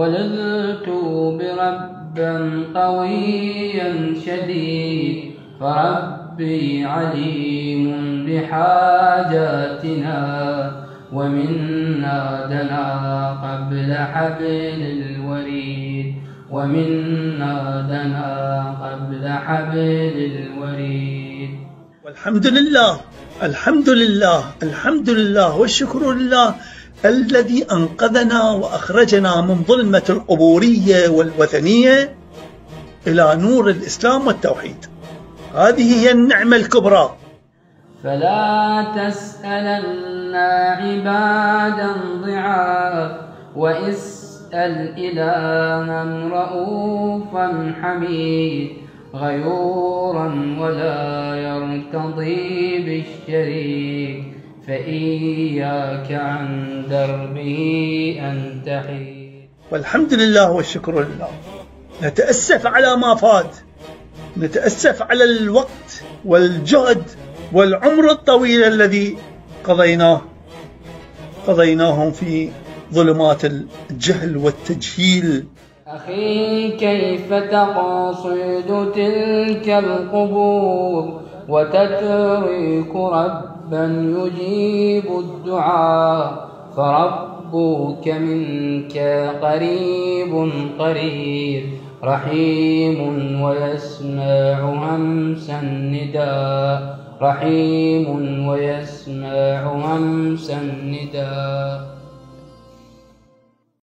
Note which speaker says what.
Speaker 1: ولذت بربا قويا شديد، فربي عليم بحاجاتنا، ومنا دنا قبل حبل الوريد، ومنا دنا قبل حبل الوريد.
Speaker 2: والحمد لله الحمد لله الحمد لله والشكر لله الذي أنقذنا وأخرجنا من ظلمة القبورية والوثنية إلى نور الإسلام والتوحيد. هذه هي النعمة الكبرى.
Speaker 1: فلا تسألن عبادا ضعاف، واسأل إلها رؤوفا حميد، غيورا ولا يرتضي بالشريك، فإياك عن دربه أن تحيد.
Speaker 2: والحمد لله والشكر لله. نتأسف على ما فات، نتأسف على الوقت والجهد والعمر الطويل الذي قضيناهم في ظلمات الجهل والتجهيل.
Speaker 1: أخي كيف تقصد تلك القبور، وتترك ربا يجيب الدعاء، فربك منك قريب قريب، رحيم ويسمع همس النداء، رحيم ويسمع همس النداء.